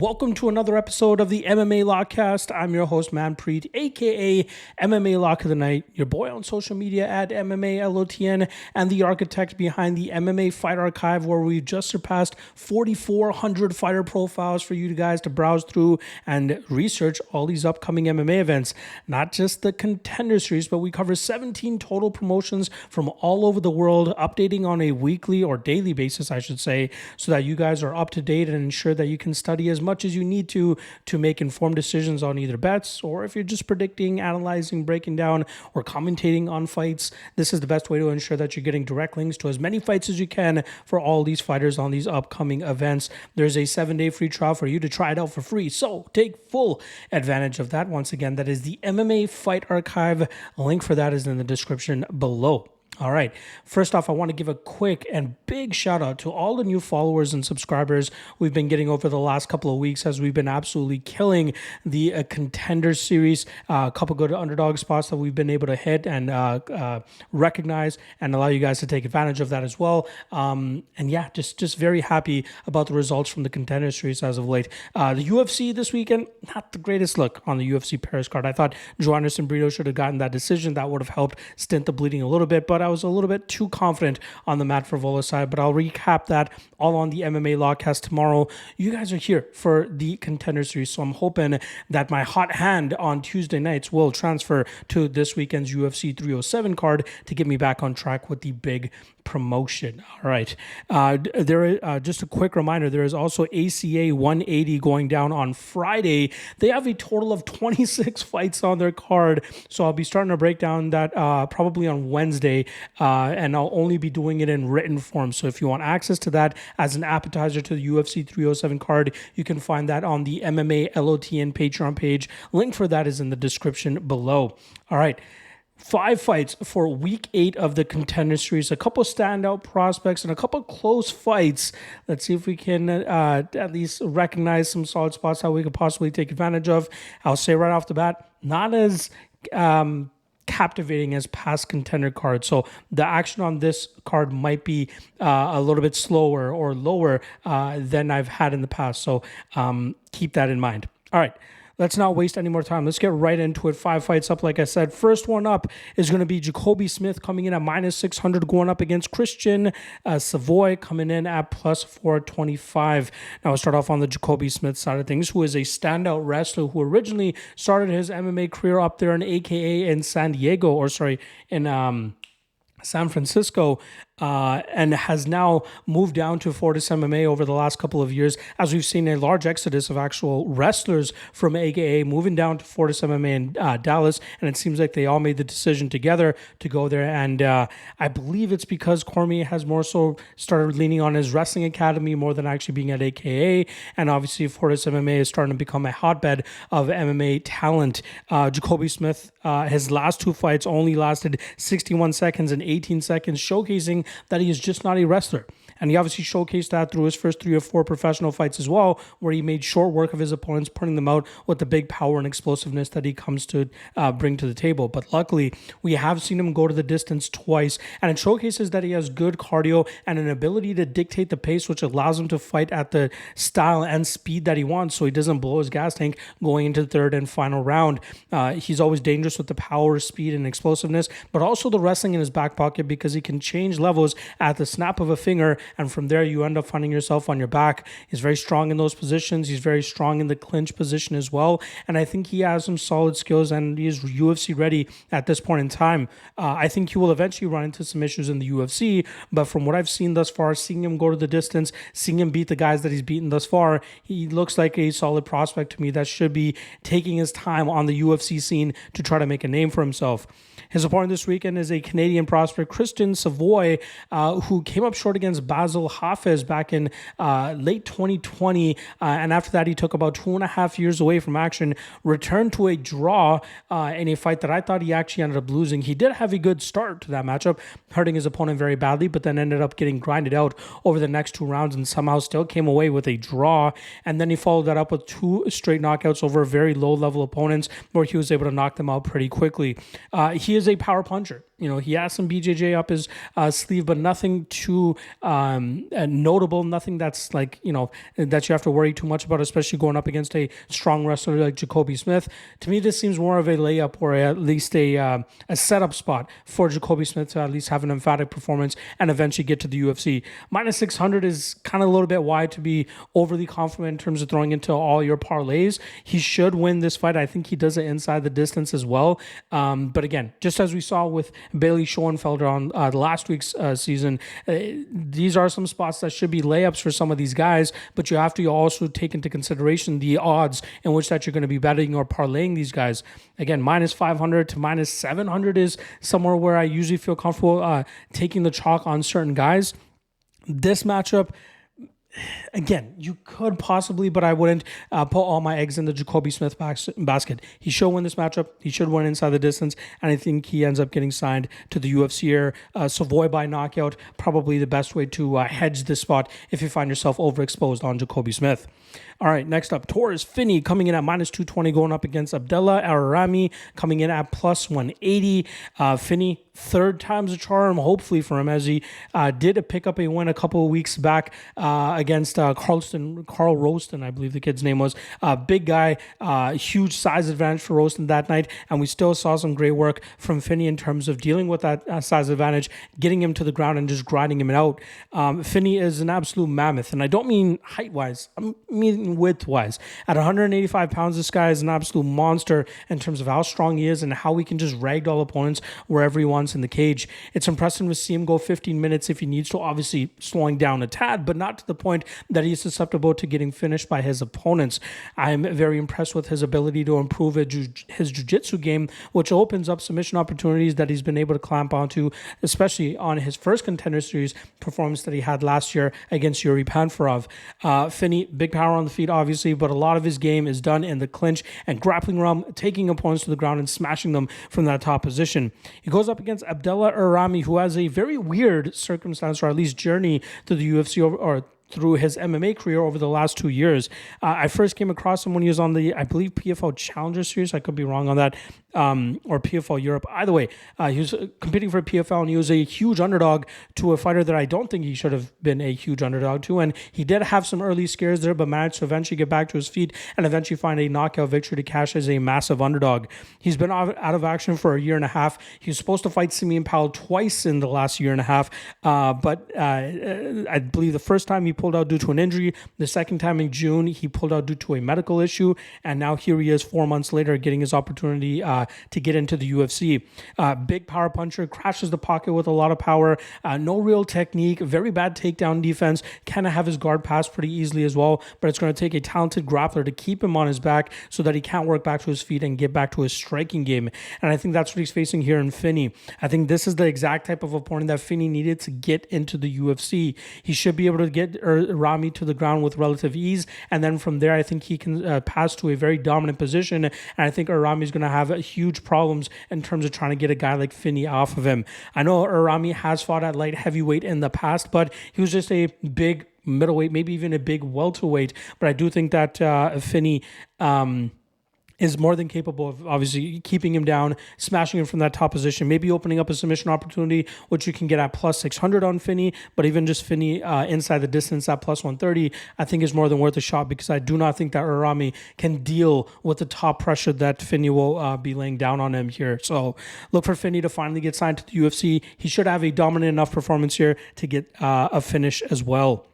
Welcome to another episode of the MMA Lockcast. I'm your host, Manpreet, aka MMA Lock of the Night, your boy on social media at MMALOTN, and the architect behind the MMA Fight Archive, where we've just surpassed 4,400 fighter profiles for you guys to browse through and research all these upcoming MMA events. Not just the Contender series, but we cover 17 total promotions from all over the world, updating on a weekly or daily basis, I should say, so that you guys are up to date and ensure that you can study as much as you need to make informed decisions on either bets, or if you're just predicting, analyzing, breaking down, or commentating on fights. This is the best way to ensure that you're getting direct links to as many fights as you can for all these fighters on these upcoming events. There's a 7-day free trial for you to try it out for free, so take full advantage of that. Once again, that is the MMA Fight Archive. A link for that is in the description below. All right. First off, I want to give a quick and big shout out to all the new followers and subscribers we've been getting over the last couple of weeks, as we've been absolutely killing the Contender series. A couple good underdog spots that we've been able to hit and recognize and allow you guys to take advantage of that as well. And yeah, just very happy about the results from the Contender series as of late. The UFC this weekend, not the greatest look on the UFC Paris card. I thought Joe Anderson Brito should have gotten that decision. That would have helped stint the bleeding a little bit, but I was a little bit too confident on the Matt Frevola side, but I'll recap that all on the MMA Logcast tomorrow. You guys are here for the Contender series, so I'm hoping that my hot hand on Tuesday nights will transfer to this weekend's UFC 307 card to get me back on track with the big promotion. All right. Just a quick reminder, there is also ACA 180 going down on Friday. They have a total of 26 fights on their card, so I'll be starting to break down that probably on Wednesday, and I'll only be doing it in written form. So if you want access to that as an appetizer to the UFC 307 card, you can find that on the MMALOTN Patreon page. Link for that is in the description below. All right. 5 fights for week 8 of the Contender series, a couple standout prospects and a couple close fights. Let's see if we can at least recognize some solid spots that we could possibly take advantage of. I'll say right off the bat, not as captivating as past Contender cards. So the action on this card might be a little bit slower or lower than I've had in the past. So keep that in mind. All right. Let's not waste any more time. Let's get right into it. 5 fights up, like I said. First one up is going to be Jacoby Smith coming in at -600, going up against Christian Savoie, coming in at +425. Now, I'll start off on the Jacoby Smith side of things, who is a standout wrestler who originally started his MMA career up there in AKA in San Francisco, and has now moved down to Fortis MMA over the last couple of years, as we've seen a large exodus of actual wrestlers from AKA moving down to Fortis MMA in Dallas, and it seems like they all made the decision together to go there, and I believe it's because Cormier has more so started leaning on his wrestling academy more than actually being at AKA, and obviously Fortis MMA is starting to become a hotbed of MMA talent. Jacoby Smith, his last 2 fights only lasted 61 seconds and 18 seconds, showcasing that he is just not a wrestler. And he obviously showcased that through his first 3 or 4 professional fights as well, where he made short work of his opponents, putting them out with the big power and explosiveness that he comes to bring to the table. But luckily, we have seen him go to the distance twice, and it showcases that he has good cardio and an ability to dictate the pace, which allows him to fight at the style and speed that he wants, so he doesn't blow his gas tank going into the third and final round. He's always dangerous with the power, speed, and explosiveness, but also the wrestling in his back pocket, because he can change levels at the snap of a finger, and from there you end up finding yourself on your back. He's very strong in those positions. He's very strong in the clinch position as well, and I think he has some solid skills, and he's UFC ready at this point in time. I think he will eventually run into some issues in the UFC, but from what I've seen thus far, seeing him go to the distance, seeing him beat the guys that he's beaten thus far, he looks like a solid prospect to me that should be taking his time on the UFC scene to try to make a name for himself. His opponent this weekend is a Canadian prospect, Christian Savoie, who came up short against Basil Hafez back in late 2020. And after that, he took about 2.5 years away from action, returned to a draw in a fight that I thought he actually ended up losing. He did have a good start to that matchup, hurting his opponent very badly, but then ended up getting grinded out over the next 2 rounds and somehow still came away with a draw. And then he followed that up with 2 straight knockouts over very low-level opponents, where he was able to knock them out pretty quickly. He is a power puncher. he has some BJJ up his sleeve, but nothing too notable, nothing that's like, that you have to worry too much about, especially going up against a strong wrestler like Jacoby Smith. To me, this seems more of a layup, or at least a setup spot for Jacoby Smith to at least have an emphatic performance and eventually get to the UFC. Minus 600 is kind of a little bit wide to be overly confident in terms of throwing into all your parlays. He should win this fight. I think he does it inside the distance as well. But again, just as we saw with Bailey Schoenfelder on last week's season, these are some spots that should be layups for some of these guys, but you have to also take into consideration the odds in which that you're going to be betting or parlaying these guys. Again, minus 500 to minus 700 is somewhere where I usually feel comfortable taking the chalk on certain guys. This matchup, again, you could possibly, but I wouldn't put all my eggs in the Jacoby Smith basket. He should win this matchup. He should win inside the distance, and I think he ends up getting signed to the UFC here. Savoie by knockout, probably the best way to hedge this spot if you find yourself overexposed on Jacoby Smith. All right, next up, Taurus Finney coming in at minus 220, going up against Abdullah Er-Ramy, coming in at plus 180. Finney, third time's a charm, hopefully for him, as he did pick up a win a couple of weeks back against Carl Roaston, I believe the kid's name was. Big guy, huge size advantage for Roaston that night, and we still saw some great work from Finney in terms of dealing with that size advantage, getting him to the ground and just grinding him out. Finney is an absolute mammoth, and I don't mean height-wise, I mean width-wise. At 185 pounds, this guy is an absolute monster in terms of how strong he is and how he can just ragdoll opponents wherever he wants in the cage. It's impressive to see him go 15 minutes if he needs to, obviously slowing down a tad, but not to the point that he's susceptible to getting finished by his opponents. I'm very impressed with his ability to improve his jiu-jitsu game, which opens up submission opportunities that he's been able to clamp onto, especially on his first Contender Series performance that he had last year against Yuri Panfarov. Finney, big power on the feet, obviously, but a lot of his game is done in the clinch and grappling realm, taking opponents to the ground and smashing them from that top position. He goes up against Abdullah Er-Ramy, who has a very weird circumstance, or at least journey to the UFC or through his MMA career over the last 2 years. I first came across him when he was on the, I believe, PFL Challenger Series. I could be wrong on that, or PFL Europe. Either way, he was competing for PFL, and he was a huge underdog to a fighter that I don't think he should have been a huge underdog to. And he did have some early scares there, but managed to eventually get back to his feet and eventually find a knockout victory to cash as a massive underdog. He's been out of action for a year and a half. He was supposed to fight Simeon Powell twice in the last year and a half, but I believe the first time he pulled out due to an injury. The second time in June, he pulled out due to a medical issue. And now here he is 4 months later getting his opportunity to get into the UFC. Big power puncher, crashes the pocket with a lot of power. No real technique, very bad takedown defense. Kind of have his guard pass pretty easily as well. But it's going to take a talented grappler to keep him on his back so that he can't work back to his feet and get back to his striking game. And I think that's what he's facing here in Finney. I think this is the exact type of opponent that Finney needed to get into the UFC. He should be able to get Er-Ramy to the ground with relative ease, and then from there I think he can pass to a very dominant position, and I think Er-Ramy is going to have huge problems in terms of trying to get a guy like Finney off of him. I know Er-Ramy has fought at light heavyweight in the past, but he was just a big middleweight, maybe even a big welterweight, but I do think that Finney is more than capable of obviously keeping him down, smashing him from that top position, maybe opening up a submission opportunity, which you can get at plus 600 on Finney, but even just Finney inside the distance at plus 130, I think is more than worth a shot, because I do not think that Er-Ramy can deal with the top pressure that Finney will be laying down on him here. So look for Finney to finally get signed to the UFC. He should have a dominant enough performance here to get a finish as well.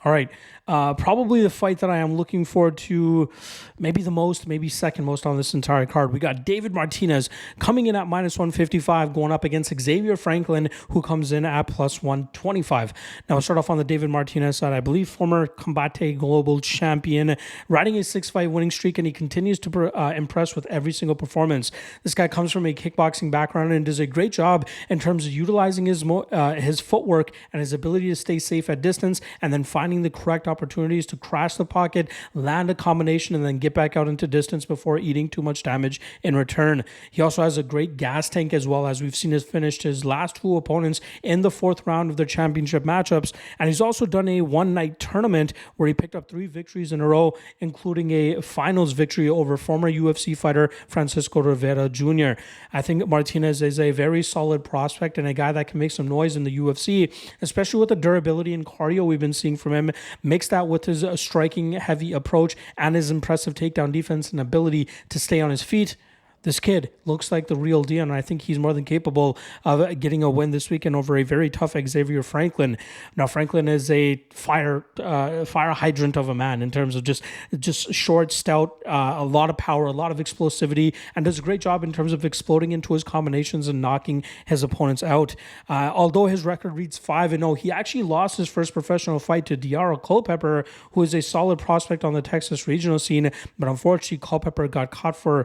All right, probably the fight that I am looking forward to, maybe the most, maybe second most on this entire card. We got David Martinez coming in at minus 155, going up against Xavier Franklin, who comes in at plus 125. Now, we'll start off on the David Martinez side. I believe former Combate Global champion, riding a 6-fight winning streak, and he continues to impress with every single performance. This guy comes from a kickboxing background and does a great job in terms of utilizing his footwork and his ability to stay safe at distance, and then finding the correct opportunities to crash the pocket, land a combination, and then get back out into distance before eating too much damage in return. He also has a great gas tank as well, as we've seen has finished his last 2 opponents in the 4th round of their championship matchups. And he's also done a one-night tournament where he picked up 3 victories in a row, including a finals victory over former UFC fighter Francisco Rivera Jr. I think Martinez is a very solid prospect and a guy that can make some noise in the UFC, especially with the durability and cardio we've been seeing from him. Mix that with his striking heavy approach and his impressive takedown defense and ability to stay on his feet. This kid looks like the real deal, and I think he's more than capable of getting a win this weekend over a very tough Xavier Franklin. Now, Franklin is a fire hydrant of a man in terms of just short, stout, a lot of power, a lot of explosivity, and does a great job in terms of exploding into his combinations and knocking his opponents out. Although his record reads 5-0, he actually lost his first professional fight to Diarra Culpepper, who is a solid prospect on the Texas regional scene, but unfortunately, Culpepper got caught for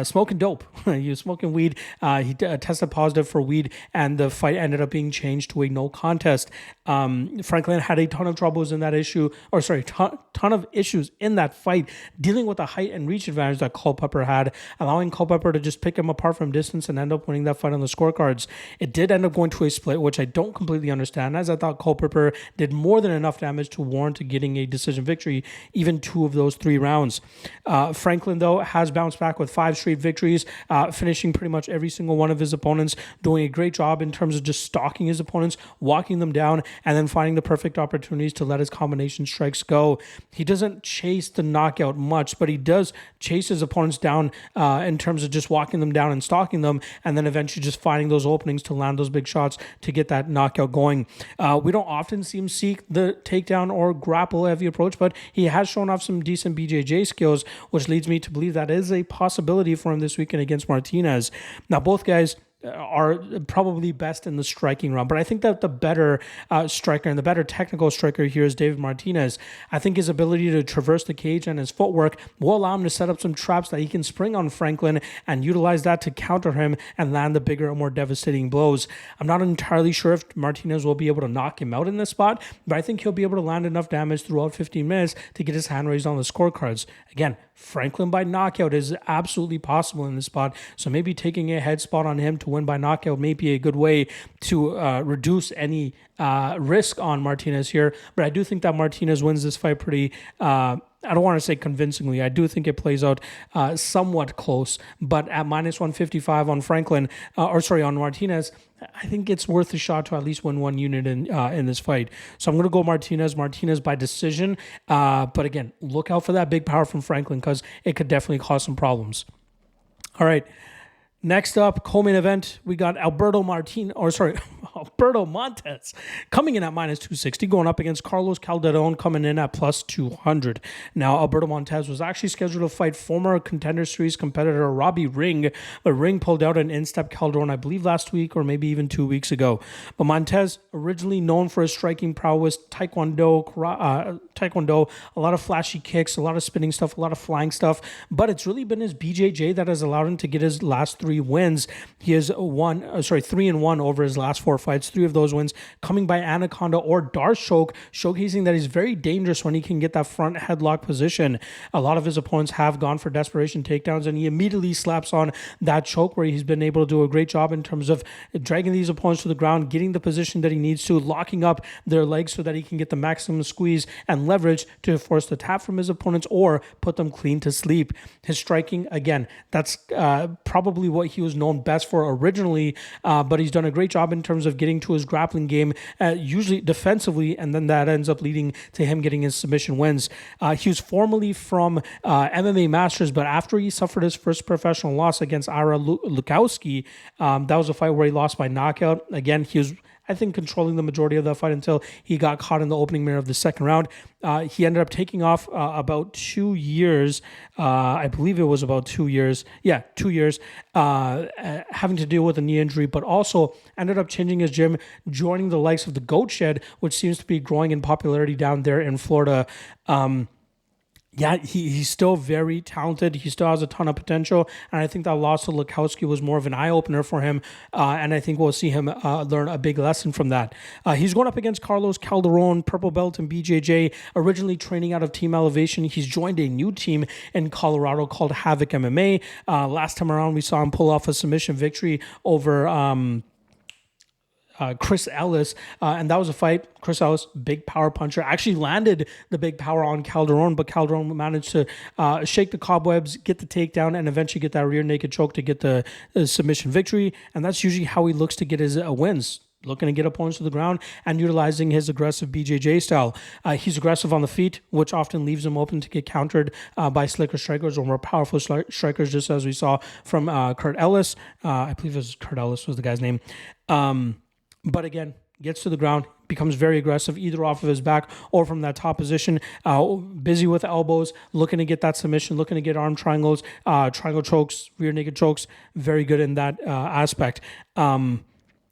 smoking dope. He was smoking weed. He tested positive for weed, and the fight ended up being changed to a no contest. Franklin had a ton of troubles in that ton of issues in that fight, dealing with the height and reach advantage that Culpepper had, allowing Culpepper to just pick him apart from distance and end up winning that fight on the scorecards. It did end up going to a split, which I don't completely understand, as I thought Culpepper did more than enough damage to warrant getting a decision victory, even 2 of those 3 rounds. Franklin, though, has bounced back with 5 straight victories, finishing pretty much every single one of his opponents, doing a great job in terms of just stalking his opponents, walking them down, and then finding the perfect opportunities to let his combination strikes go. He doesn't chase the knockout much, but he does chase his opponents down in terms of just walking them down and stalking them, and then eventually just finding those openings to land those big shots to get that knockout going. We don't often see him seek the takedown or grapple heavy approach, but he has shown off some decent BJJ skills, which leads me to believe that is a possibility for him this weekend against Martinez. Now, both guys are probably best in the striking round, but I think that the better striker and the better technical striker here is David Martinez. I think his ability to traverse the cage and his footwork will allow him to set up some traps that he can spring on Franklin and utilize that to counter him and land the bigger and more devastating blows. I'm not entirely sure if Martinez will be able to knock him out in this spot, but I think he'll be able to land enough damage throughout 15 minutes to get his hand raised on the scorecards. Again, Franklin by knockout is absolutely possible in this spot, so maybe taking a head spot on him to win by knockout may be a good way to reduce any risk on Martinez here. But I do think that Martinez wins this fight pretty, I don't want to say convincingly. I do think it plays out somewhat close, but at minus 155 on Franklin, on Martinez, I think it's worth a shot to at least win 1 unit in this fight. So I'm going to go Martinez by decision. But again, look out for that big power from Franklin because it could definitely cause some problems. All right. Next up, co-main event, we got Alberto Montes coming in at minus 260, going up against Carlos Calderon coming in at plus 200. Now, Alberto Montes was actually scheduled to fight former Contender Series competitor Robbie Ring, but Ring pulled out an in-step Calderon, I believe last week or maybe even 2 weeks ago. But Montes, originally known for his striking prowess, Taekwondo, a lot of flashy kicks, a lot of spinning stuff, a lot of flying stuff, but it's really been his BJJ that has allowed him to get his last 3 wins. He has 3-1 over his last 4 fights. 3 of those wins coming by Anaconda or Darce choke, showcasing that he's very dangerous when he can get that front headlock position. A lot of his opponents have gone for desperation takedowns, and he immediately slaps on that choke where he's been able to do a great job in terms of dragging these opponents to the ground, getting the position that he needs to, locking up their legs so that he can get the maximum squeeze and leverage to force the tap from his opponents or put them clean to sleep. His striking, again, that's probably what he was known best for originally, but he's done a great job in terms of getting to his grappling game, usually defensively, and then that ends up leading to him getting his submission wins. He was formerly from MMA Masters, but after he suffered his first professional loss against Ira Lukowski, that was a fight where he lost by knockout. Again, he was, I think, controlling the majority of that fight until he got caught in the opening mirror of the second round. He ended up taking off about 2 years. I believe it was about 2 years. Yeah, 2 years, having to deal with a knee injury, but also ended up changing his gym, joining the likes of the Goat Shed, which seems to be growing in popularity down there in Florida. Yeah, he's still very talented. He still has a ton of potential. And I think that loss to Lukowski was more of an eye-opener for him. And I think we'll see him learn a big lesson from that. He's going up against Carlos Calderon, purple belt in BJJ, originally training out of Team Elevation. He's joined a new team in Colorado called Havoc MMA. Last time around, we saw him pull off a submission victory over Chris Ellis, and that was a fight. Chris Ellis, big power puncher, actually landed the big power on Calderon, but Calderon managed to shake the cobwebs, get the takedown, and eventually get that rear naked choke to get the submission victory. And that's usually how he looks to get his wins. Looking to get opponents to the ground and utilizing his aggressive BJJ style. He's aggressive on the feet, which often leaves him open to get countered by slicker strikers or more powerful strikers, just as we saw from Kurt Ellis. I believe it was Kurt Ellis was the guy's name. But again, gets to the ground, becomes very aggressive, either off of his back or from that top position, busy with elbows, looking to get that submission, looking to get arm triangles, triangle chokes, rear naked chokes, very good in that aspect.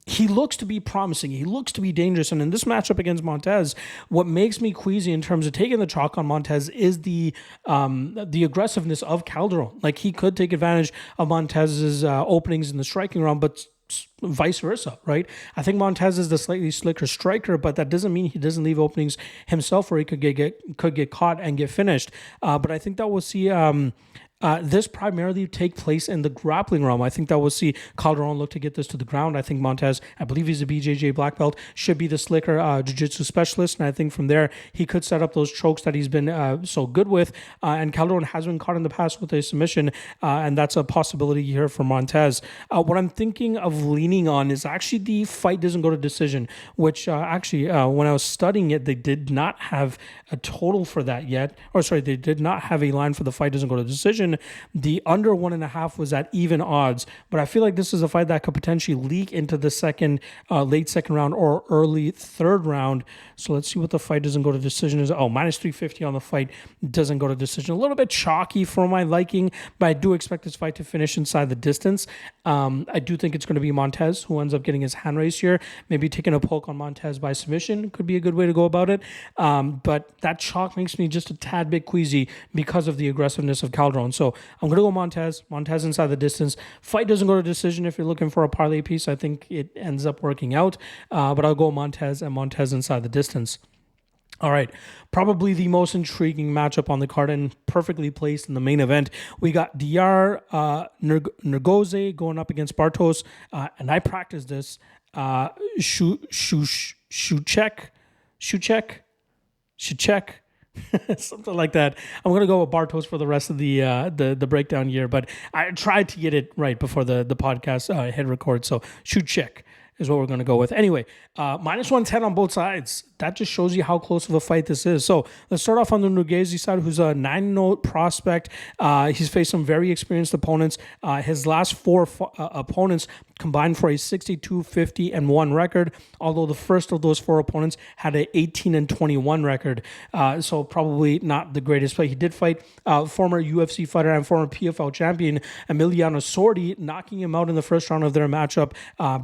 He looks to be promising. He looks to be dangerous. And in this matchup against Montes, what makes me queasy in terms of taking the chalk on Montes is the aggressiveness of Calderon. Like, he could take advantage of Montez's openings in the striking round, but vice versa, right? I think Montes is the slightly slicker striker, but that doesn't mean he doesn't leave openings himself where he could get caught and get finished. But I think that we'll see this primarily take place in the grappling realm. I think that we'll see Calderon look to get this to the ground. I think Montes, I believe he's a BJJ black belt, should be the slicker jiu-jitsu specialist. And I think from there, he could set up those chokes that he's been so good with. And Calderon has been caught in the past with a submission. And that's a possibility here for Montes. What I'm thinking of leaning on is actually the fight doesn't go to decision, which when I was studying it, they did not have a total for that yet. They did not have a line for the fight doesn't go to decision. The under 1.5 was at even odds, but I feel like this is a fight that could potentially leak into the late second round or early third round. So let's see what the fight doesn't go to decision is. Minus 350 on the fight doesn't go to decision. A little bit chalky for my liking, but I do expect this fight to finish inside the distance. I do think it's going to be Montes who ends up getting his hand raised here. Maybe taking a poke on Montes by submission could be a good way to go about it. But that chalk makes me just a tad bit queasy because of the aggressiveness of Calderon. So I'm going to go Montes inside the distance. Fight doesn't go to decision. If you're looking for a parlay piece, I think it ends up working out. But I'll go Montes and Montes inside the distance. All right, probably the most intriguing matchup on the card and perfectly placed in the main event. We got Nurgozhay going up against Bartos, and I practiced this. Szewczyk, something like that. I'm gonna go with Bartos for the rest of the breakdown here, but I tried to get it right before the podcast hit record. So Szewczyk is what we're going to go with. Anyway, minus 110 on both sides. That just shows you how close of a fight this is. So let's start off on the Nurgozhay side, who's a 9-0 prospect. He's faced some very experienced opponents. His last 4 opponents combined for a 62-50-1 record, although the first of those 4 opponents had an 18-21 record. So probably not the greatest play. He did fight former UFC fighter and former PFL champion Emiliano Sordi, knocking him out in the first round of their matchup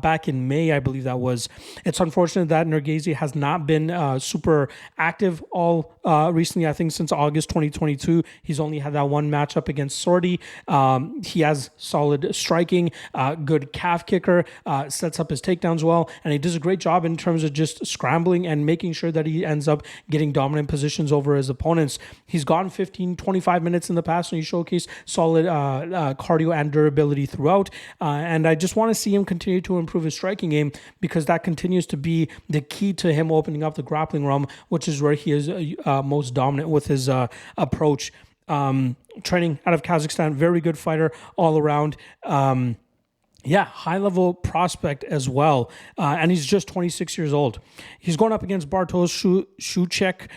back in May, I believe that was. It's unfortunate that Nurgozhay has not been super active all recently. I think since August 2022, he's only had that one matchup against Sordi. He has solid striking, good calf kicker, sets up his takedowns well, and he does a great job in terms of just scrambling and making sure that he ends up getting dominant positions over his opponents. He's gone 15-25 minutes in the past, and he showcased solid cardio and durability throughout. And I just want to see him continue to improve his striking game, because that continues to be the key to him opening up the grappling realm, which is where he is most dominant with his approach. Training out of Kazakhstan, very good fighter all around. High-level prospect as well. And he's just 26 years old. He's going up against Bartosz Szewczyk,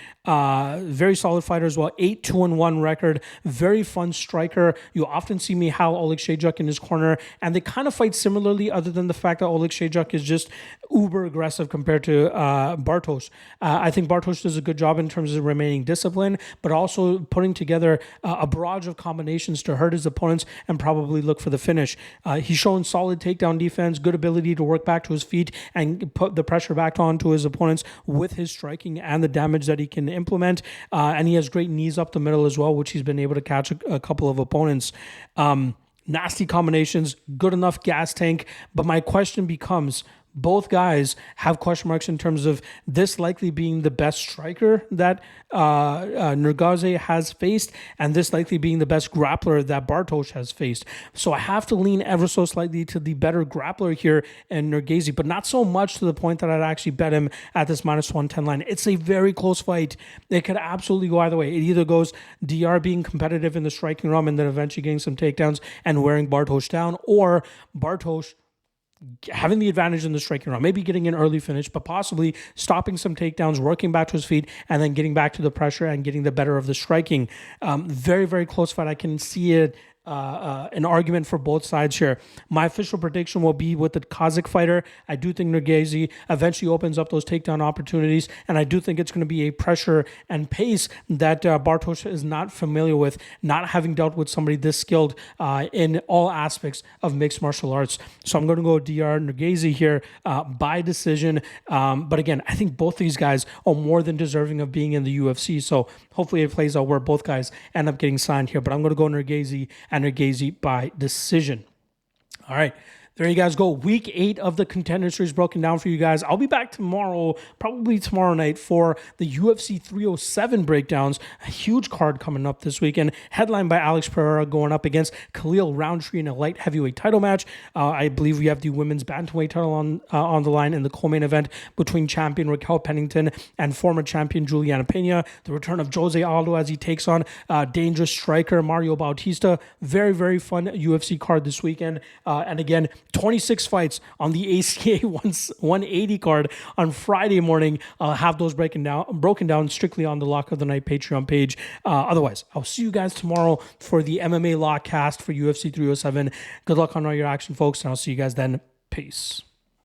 very solid fighter as well, 8-2-1 record, very fun striker. You often see Michal Szewczyk in his corner, and they kind of fight similarly, other than the fact that Szewczyk is just uber aggressive compared to Bartosz. I think Bartosz does a good job in terms of remaining disciplined, but also putting together a barrage of combinations to hurt his opponents and probably look for the finish. He's shown solid solid takedown defense, good ability to work back to his feet and put the pressure back onto his opponents with his striking and the damage that he can implement. And he has great knees up the middle as well, which he's been able to catch a couple of opponents. Nasty combinations, good enough gas tank. But my question becomes, both guys have question marks in terms of this likely being the best striker that Nurgozhay has faced, and this likely being the best grappler that Bartosz has faced. So I have to lean ever so slightly to the better grappler here in Nurgozhay, but not so much to the point that I'd actually bet him at this -110 line. It's a very close fight. It could absolutely go either way. It either goes DR being competitive in the striking realm and then eventually getting some takedowns and wearing Bartosz down, or Bartosz having the advantage in the striking round, maybe getting an early finish, but possibly stopping some takedowns, working back to his feet, and then getting back to the pressure and getting the better of the striking. Very, very close fight. I can see it. An argument for both sides here. My official prediction will be with the Kazakh fighter. I do think Nurgozhay eventually opens up those takedown opportunities, and I do think it's going to be a pressure and pace that Bartosz is not familiar with, not having dealt with somebody this skilled in all aspects of mixed martial arts. So I'm going to go DR Nurgozhay here by decision. But again, I think both these guys are more than deserving of being in the UFC. So hopefully it plays out where both guys end up getting signed here. But I'm going to go Nurgozhay and Nurgozhay by decision. All right. There you guys go. Week 8 of the Contender Series broken down for you guys. I'll be back tomorrow, probably tomorrow night, for the UFC 307 breakdowns. A huge card coming up this weekend, headlined by Alex Pereira going up against Khalil Roundtree in a light heavyweight title match. I believe we have the women's bantamweight title on the line in the co-main event between champion Raquel Pennington and former champion Juliana Pena. The return of Jose Aldo as he takes on dangerous striker Mario Bautista. Very, very fun UFC card this weekend. And again, 26 fights on the ACA 180 card on Friday morning. I'll have those broken down strictly on the Lock of the Night Patreon page. Otherwise, I'll see you guys tomorrow for the MMA Lock cast for UFC 307. Good luck on all your action, folks, and I'll see you guys then. Peace.